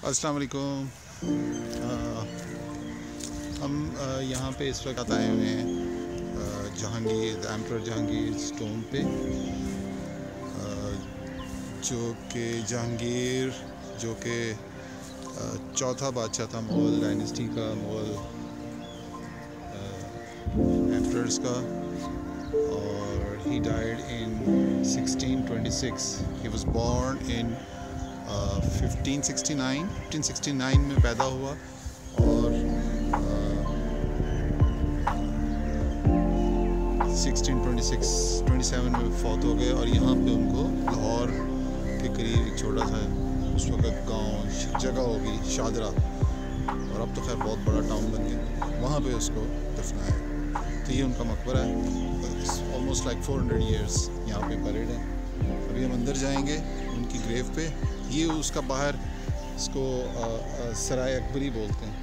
अस्सलाम वालेकुम। हम यहाँ पे इस वक्त आए हुए हैं जहांगीर एम्परर जहांगीर स्टोन पे, जो कि जहांगीर जो कि चौथा बादशाह था मुग़ल डायनेस्टी का, मुग़ल एम्परर्स का। और he died in 1626। He was born in 1569 में पैदा हुआ और 1627 में फौत हो गए। और यहाँ पे उनको लाहौर के करीब एक छोटा सा उस वक्त गांव जगह होगी शादरा, और अब तो खैर बहुत बड़ा टाउन बन गया, वहाँ पे उसको दफनाया। तो ये उनका मकबरा है, ऑलमोस्ट लाइक 400 ईयर्स यहाँ पे परेड है। अभी हम अंदर जाएंगे उनकी ग्रेव पे। ये उसका बाहर इसको सराय अकबरी बोलते हैं,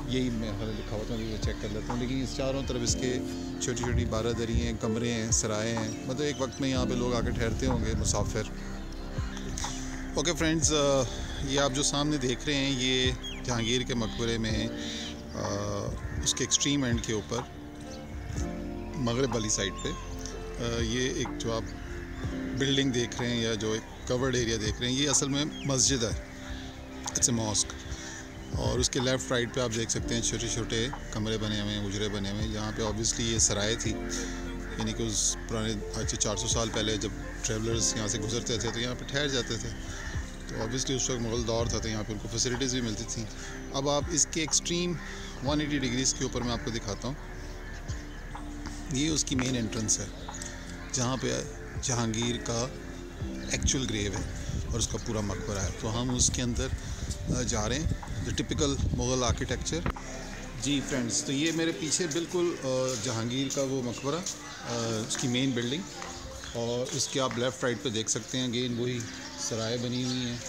यही मैं लिखा हुआ था, मैं चेक कर लेता हूँ। लेकिन इस चारों तरफ इसके छोटी छोटी बारादरी हैं, कमरे हैं, सराय हैं। मतलब एक वक्त में यहाँ पे लोग आके ठहरते होंगे मुसाफिर। ओके फ्रेंड्स, ये आप जो सामने देख रहे हैं ये जहांगीर के मकबरे में उसके एक्सट्रीम एंड के ऊपर मगरब वाली साइड पे ये एक जो आप बिल्डिंग देख रहे हैं या जो एक कवर्ड एरिया देख रहे हैं, ये असल में मस्जिद है, इट्स ए मॉस्क। और उसके लेफ़्ट राइट पे आप देख सकते हैं छोटे छोटे कमरे बने हुए हैं, उजरे बने हुए हैं। यहाँ पे ऑब्वियसली ये सराय थी, यानी कि उस पुराने आज से 400 साल पहले जब ट्रैवलर्स यहाँ से गुजरते थे तो यहाँ पे ठहर जाते थे। तो ऑब्वियसली उस वक्त मुग़ल दौर था, तो यहाँ पे उनको फैसिलिटीज़ भी मिलती थी। अब आप इसके एक्सट्रीम 180 डिग्रीज़ के ऊपर मैं आपको दिखाता हूँ। ये उसकी मेन एंट्रेंस है जहाँ पे जहांगीर का एक्चुअल ग्रेव है और उसका पूरा मकबरा है। तो हम उसके अंदर जा रहे हैं, द टिपिकल मुग़ल आर्किटेक्चर। जी फ्रेंड्स, तो ये मेरे पीछे बिल्कुल जहांगीर का वो मकबरा, उसकी मेन बिल्डिंग, और उसके आप लेफ़्ट राइट पे देख सकते हैं अगेन वही सराय बनी हुई हैं,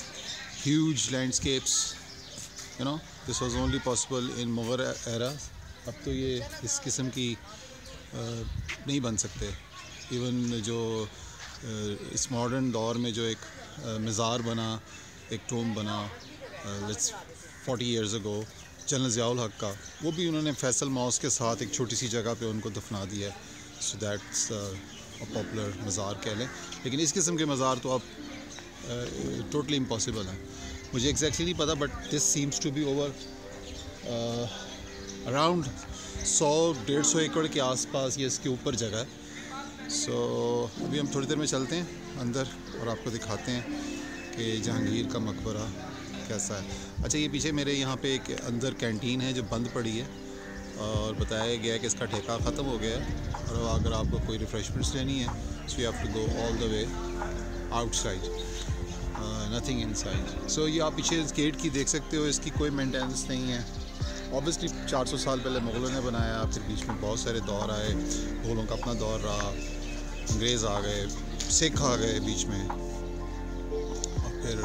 huge landscapes. You know this was only possible in Mughal era. अब तो ये इस किस्म की नहीं बन सकते। इवन जो इस मॉडर्न दौर में जो एक मज़ार बना, एक टोम बना let's 40 years ago general Ziaul हक़ का, वो भी उन्होंने फैसल मॉस्क के साथ एक छोटी सी जगह पे उनको दफना दिया है। सो दैट्स अ पॉपुलर मज़ार कह लें। लेकिन इस किस्म के मज़ार तो अब टोटली इम्पॉसिबल है। मुझे एग्जैक्टली नहीं पता, but this seems to be over around 100-150 एकड़ के आसपास ये इसके ऊपर जगह है। सो अभी हम थोड़ी देर में चलते हैं अंदर और आपको दिखाते हैं कि जहांगीर का मकबरा कैसा है। अच्छा, ये पीछे मेरे यहाँ पे एक अंदर कैंटीन है जो बंद पड़ी है और बताया गया है कि इसका ठेका ख़त्म हो गया है, और अगर आपको कोई रिफ़्रेशमेंट्स लेनी है so you have to go all the way outside, nothing inside. So ये आप पीछे इस गेट की देख सकते हो, इसकी कोई मेंटेनेंस नहीं है। ऑब्वियसली 400 साल पहले मुग़लों ने बनाया, फिर बीच में बहुत सारे दौर आए, मुग़लों का अपना दौर रहा, अंग्रेज़ आ गए, सिख आ गए बीच में, और फिर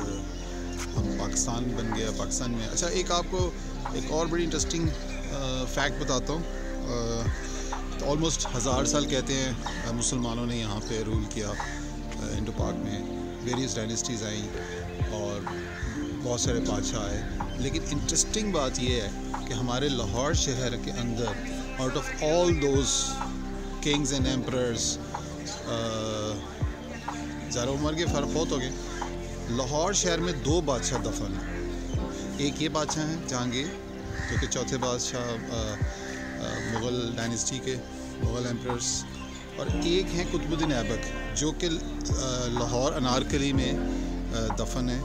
हम पाकिस्तान बन गया पाकिस्तान में। अच्छा, एक आपको एक और बड़ी इंटरेस्टिंग फैक्ट बताता हूँ। तो ऑलमोस्ट 1000 साल कहते हैं मुसलमानों ने यहाँ पे रूल किया इंडो पाक में। वेरियस डायनेस्टीज़ आई और बहुत सारे बादशाह आए, लेकिन इंटरेस्टिंग बात यह है कि हमारे लाहौर शहर के अंदर out of all those Kings and emperors, ज़रा उम्र के फ़र्क बहुत हो गए, लाहौर शहर में 2 बादशाह दफन हैं। एक ये बादशाह हैं जहांगीर, जो कि चौथे बादशाह मुग़ल डायनेस्टी के, मुग़ल एम्परर्स, और एक हैं कुतुबुद्दीन ऐबक जो कि लाहौर अनारकली में दफन है।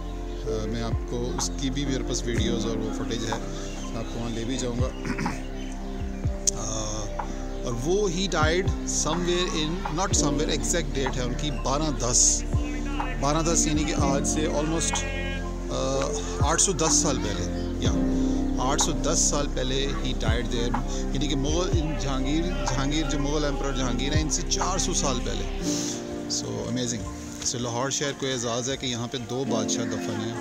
मैं आपको उसकी भी मेरे पास वीडियोज़ और वो फुटेज है, आपको वहाँ ले भी जाऊँगा। और वो he died somewhere in, not somewhere, exact date है उनकी 1210 यानी कि आज से ऑलमोस्ट 810 साल पहले, या 810 साल पहले ही डाइड देयर, यानी कि मुग़ल जहांगीर जो मुग़ल एम्परर जहांगीर है, इनसे 400 साल पहले। So amazing. सो लाहौर शहर को एजाज़ है कि यहाँ पे 2 बादशाह दफन हैं,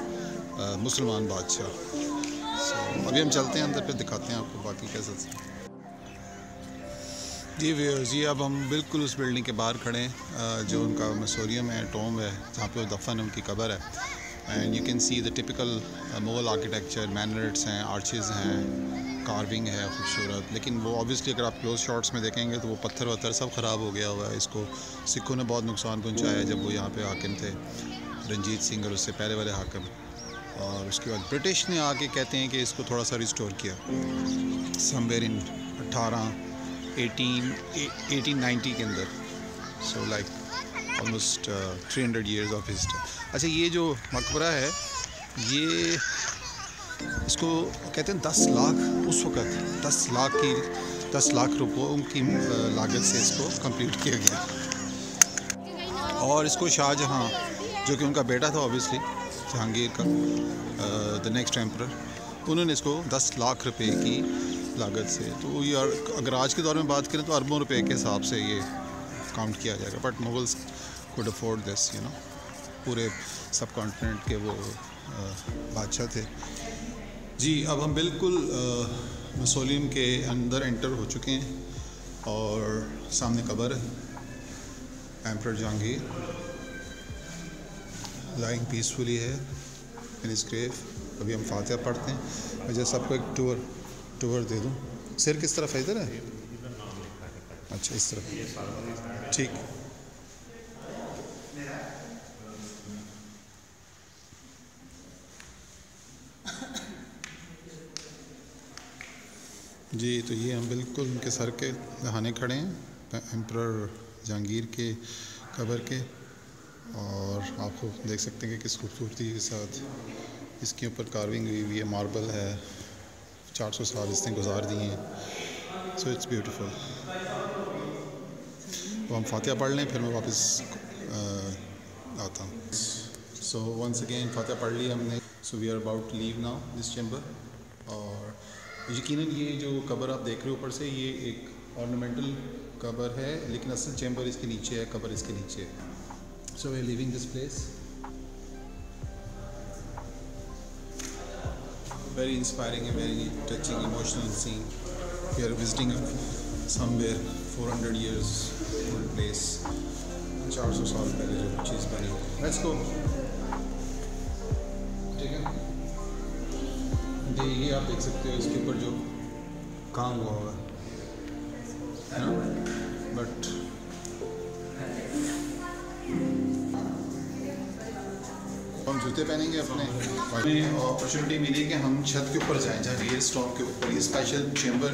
मुसलमान बादशाह। सो अभी हम चलते हैं अंदर, पे दिखाते हैं आपको बाकी कैसा। जी व्यूअर्स, जी अब हम बिल्कुल उस बिल्डिंग के बाहर खड़े हैं जो उनका मसोरियम है, टॉम है, जहाँ पे वो दफन है, उनकी कब्र है। And you can see the typical Mughal architecture, minarets हैं, आर्चेज़ हैं, कार्विंग है खूबसूरत। लेकिन वो ऑब्वियसली अगर आप क्लोज शॉट्स में देखेंगे तो वो पत्थर वत्थर सब ख़राब हो गया हुआ है। इसको सिखों ने बहुत नुकसान पहुँचाया जब वो यहाँ पे हाकिम थे, रंजीत सिंह और उससे पहले वाले हाकिम। और उसके बाद ब्रिटिश ने आके कहते हैं कि इसको थोड़ा सा रिस्टोर किया समवेयर इन 1890 के अंदर। So like almost 300 years of history. अच्छा, ये जो मकबरा है ये इसको कहते हैं 10 लाख, उस वक़्त 10 लाख रुपयों की लागत से इसको कंप्लीट किया गया। और इसको शाहजहाँ, जो कि उनका बेटा था ऑब्वियसली जहांगीर का, द नेक्स्ट एम्परर, उन्होंने इसको 10 लाख रुपए की लागत से, तो ये अगर आज के दौर में बात करें तो अरबों रुपए के हिसाब से ये काउंट किया जाएगा। But Mughals could afford this, you know, पूरे सब कॉन्टिनेंट के वो बादशाह थे। जी, अब हम बिल्कुल मसोलियम के अंदर एंटर हो चुके हैं और सामने कब्र है एम्परर जहांगीर लाइंग पीसफुली है इन हिज ग्रेव। अभी हम फातिहा पढ़ते हैं। मैं जैसे आपको एक टूर दे दूं। सिर किस तरफ है? इधर है? अच्छा, इस तरफ, ठीक। जी, तो ये हम बिल्कुल उनके सर के दहाने खड़े हैं एम्परर जहांगीर के कब्र के। और आपको देख सकते हैं कि किस खूबसूरती के साथ इसके ऊपर कार्विंग हुई हुई है, मार्बल है, 400 साल इसने गुजार दिए हैं। So it's beautiful. तो हम फातिहा पढ़ लें, फिर मैं वापस आता हूँ। सो वंस अगेन फातिहा पढ़ ली हमने। So we are about to leave now this chamber. और यकीनन ये जो कब्र आप देख रहे हो ऊपर से, ये एक ऑर्नामेंटल कब्र है, लेकिन असल चैम्बर इसके नीचे है, कब्र इसके नीचे है। So we're leaving this place. Very inspiring and very touching, emotional scene. We are visiting somewhere 400 years old place. 400 साल पहले जो चीज़ बनी। Let's go. ठीक है। ये आप देख सकते हो इसके ऊपर जो काम हुआ होगा, है ना? बट हम जूते पहनेंगे अपने। हमें अपॉर्चुनिटी मिली कि हम छत के ऊपर जाएं, जहाँ रियल स्टॉप के ऊपर। ये स्पेशल चैम्बर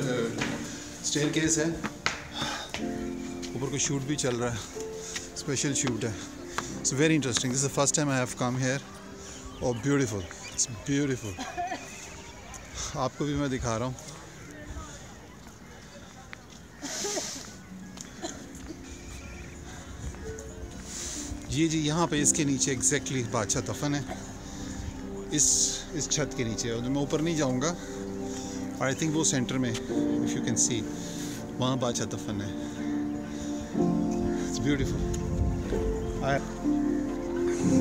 स्टेयर केस है, ऊपर कोई शूट भी चल रहा है, स्पेशल शूट है। It's very interesting. This is the first time I have come here. और ब्यूटीफुल, इट्स ब्यूटीफुल। आपको भी मैं दिखा रहा हूँ। जी, यहाँ पे इसके नीचे एग्जैक्टली बादशाह दफन है, इस छत के नीचे। और मैं ऊपर नहीं जाऊँगा, और आई थिंक वो सेंटर में, इफ़ यू कैन सी, वहाँ बादशाह दफन है। It's beautiful.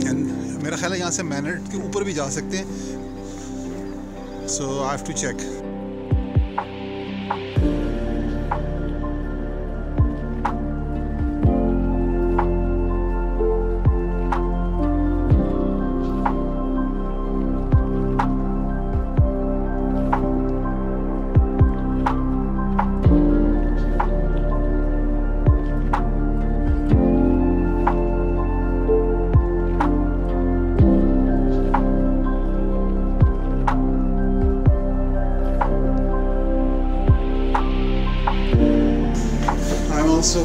एंड मेरा ख्याल है यहाँ से मैनरेट के ऊपर भी जा सकते हैं। So I have to check. Also,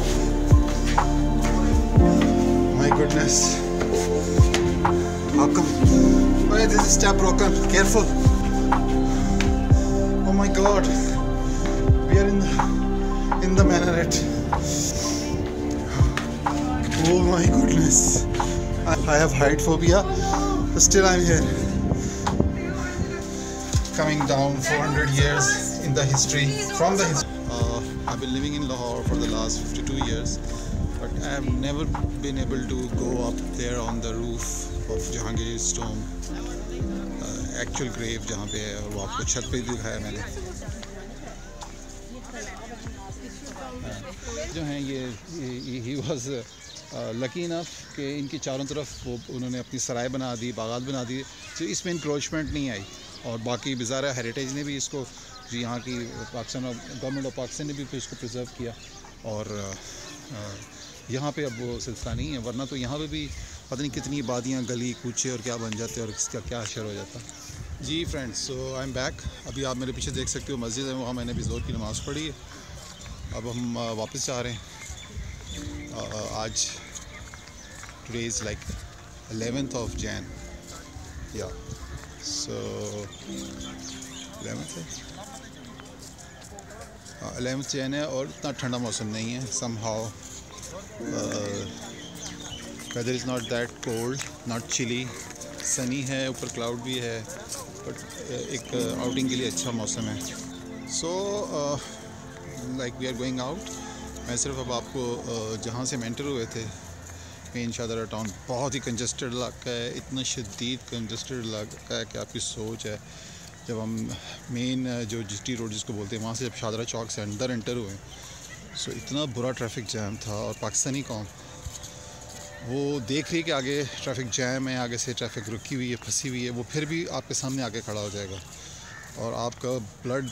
my goodness, how come? Why is this step broken? Careful! Oh my God, we are in the minaret. Oh my goodness, I have height phobia, but still I'm here. Coming down 400 years in the history, from the history. I've been living in Lahore for the last 52 years, but I have never been able to go up there on the roof of Jahangir's tomb, actual grave जहाँ पे है, और वो आपको छत पे दिखाया मैंने। जो हैं ये he was लकी इनफ कि इनकी चारों तरफ वो उन्होंने अपनी सराय बना दी, बागात बना दी, तो इसमें इंक्रोचमेंट नहीं आई। और बाकी बिज़ारा हेरिटेज ने भी इसको, जो यहाँ की पाकिस्तान गवर्नमेंट ऑफ पाकिस्तान ने भी इसको प्रिजर्व किया। और यहाँ पे अब वो सिलसिला नहीं है, वरना तो यहाँ पे भी पता नहीं कितनी आबादियाँ, गली कूचे और क्या बन जाते और इसका क्या असर हो जाता। जी friends, so I am back. अभी आप मेरे पीछे देख सकते हो मस्जिद है, वहाँ मैंने भी ज़ोर की नमाज़ पढ़ी है। अब हम वापस जा रहे हैं। आज today is like 11th of Jan, या सो 11th Jan है और इतना ठंडा मौसम नहीं है। Somehow weather is not that cold, not chilly, sunny है, ऊपर क्लाउड भी है, बट एक आउटिंग के लिए अच्छा मौसम है। So like we are going out. मैं सिर्फ अब आपको जहाँ से हम एंटर हुए थे मेन शाहदरा टाउन, बहुत ही कंजस्टेड इलाका है, इतना शदीद कंजस्टेड इलाका है कि आपकी सोच है। जब हम मेन जो GT रोड जिसको बोलते हैं वहाँ से जब शाहदरा चौक से अंदर एंटर हुए, सो इतना बुरा ट्रैफिक जैम था। और पाकिस्तानी कौम वो देख रही कि आगे ट्रैफिक जैम है, आगे से ट्रैफिक रुकी हुई है, फंसी हुई है, वो फिर भी आपके सामने आके खड़ा हो जाएगा और आपका ब्लड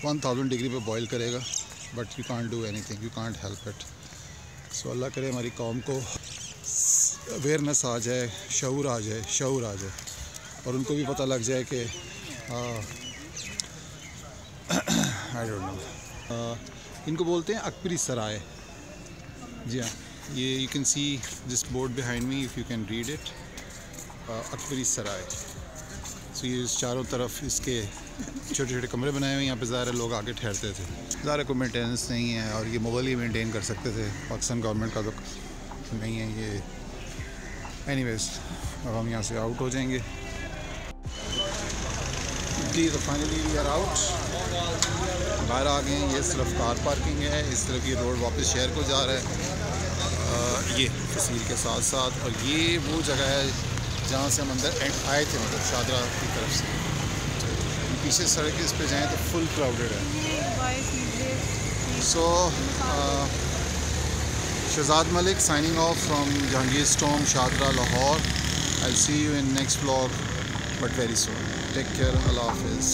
1000 डिग्री पे बॉयल करेगा, but you can't do anything, you can't help it. So अल्लाह करे हमारी कौम को अवेयरनेस आ जाए, शऊर आ जाए और उनको भी पता लग जाए कि आई डोंट नो, इनको बोलते हैं अकबरी सराय। जी हाँ, ये you can see this board behind me if you can read it, Akbari Sarai. So ये चारों तरफ इसके छोटे छोटे कमरे बनाए हुए, यहाँ पे ज़्यादा लोग आके ठहरते थे। ज़्यादा कोई मेंटेनेंस नहीं है और ये मुग़ल ही मेंटेन कर सकते थे, पाकिस्तान गवर्नमेंट का तो नहीं है ये। एनीवेज, अब हम यहाँ से आउट हो जाएंगे। जी तो फाइनली वी आर आउट, बाहर आ गए हैं। ये सिर्फ कार पार्किंग है, इस तरफ ये रोड वापस शहर को जा रहा है, ये तहसील के साथ साथ। और ये वो जगह है जहाँ से हम अंदर आए थे, मतलब शाहदरा की तरफ से। पीछे सड़क इस पे जाएं तो फुल क्राउडेड है। So Shahzad Malik signing off from जहांगीरस्टोन, Shahdara, Lahore. I will see you in next vlog, but very soon. Take care, अल्लाह हाफिज़।